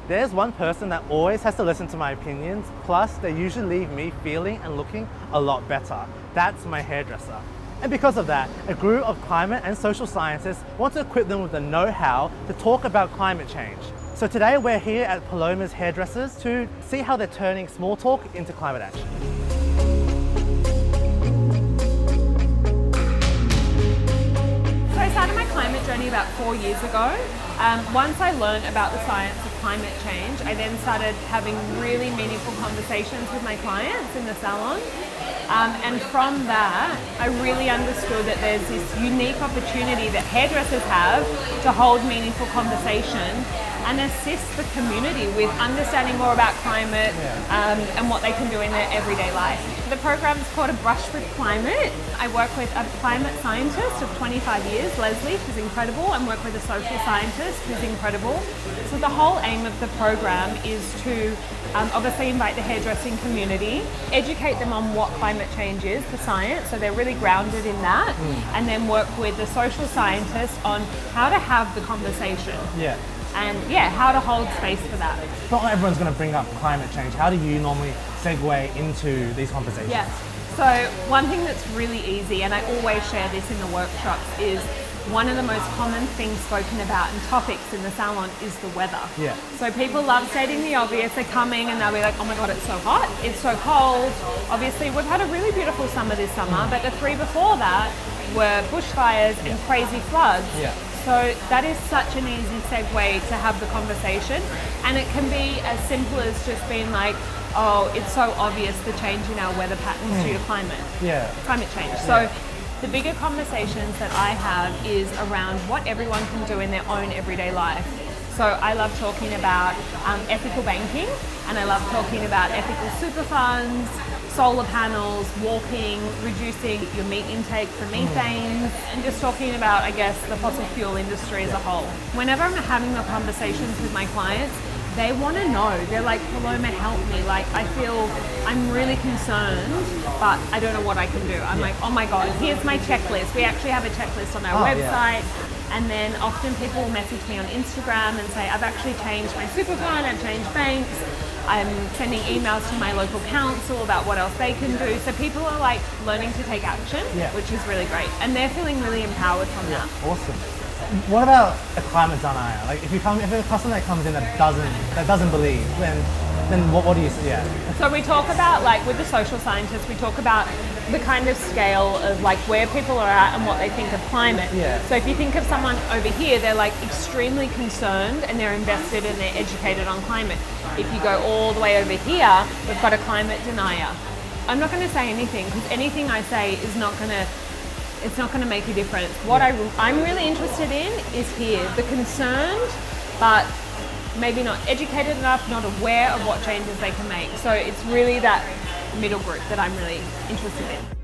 There's one person that always has to listen to my opinions, plus they usually leave me feeling and looking a lot better. That's my hairdresser. And because of that, a group of climate and social scientists want to equip them with the know-how to talk about climate change. So today we're here at Paloma's Hairdressers to see how they're turning small talk into climate action. So I started my climate journey about 4 years ago. Once I learned about the science of climate change, I then started having really meaningful conversations with my clients in the salon. And from that, I really understood that there's this unique opportunity that hairdressers have to hold meaningful conversation and assist the community with understanding more about climate and what they can do in their everyday life. The program is called a Brushford Climate. I work with a climate scientist of 25 years, Leslie, who's incredible, and work with a social scientist who's incredible. So the whole aim of the program is to obviously invite the hairdressing community, educate them on what climate change is, the science, so they're really grounded in that, and then work with the social scientists on how to have the conversation. And how to hold space for that. Not everyone's going to bring up climate change. How do you normally segue into these conversations? So one thing that's really easy, and I always share this in the workshops, is one of the most common things spoken about and topics in the salon is the weather. So people love stating the obvious. They're coming and they'll be like, oh my God, it's so hot, it's so cold. Obviously, we've had a really beautiful summer this summer, but the 3 before that were bushfires and crazy floods. So that is such an easy segue to have the conversation, and it can be as simple as just being like, oh, it's so obvious the change in our weather patterns due to climate change. So the bigger conversations that I have is around what everyone can do in their own everyday life. So I love talking about ethical banking, and I love talking about ethical super funds, solar panels, walking, reducing your meat intake for methane, and just talking about, I guess, the fossil fuel industry as a whole. Whenever I'm having the conversations with my clients, they want to know. They're like, Paloma, help me. Like, I feel I'm really concerned, but I don't know what I can do. I'm like, oh my God, here's my checklist. We actually have a checklist on our website. And then often people will message me on Instagram and say, I've actually changed my super fund, I've changed banks, I'm sending emails to my local council about what else they can do. So people are like learning to take action, which is really great. And they're feeling really empowered from that. Awesome. What about a climate denier? Like if a customer that comes in that doesn't believe, then what do you say? So we talk about, like with the social scientists, we talk about the kind of scale of like where people are at and what they think of climate. So if you think of someone over here, they're like extremely concerned and they're invested and they're educated on climate. If you go all the way over here, we've got a climate denier. I'm not going to say anything because anything I say is not going to make a difference. What I'm really interested in is here, the concerned, but maybe not educated enough, not aware of what changes they can make. So it's really that middle group that I'm really interested in.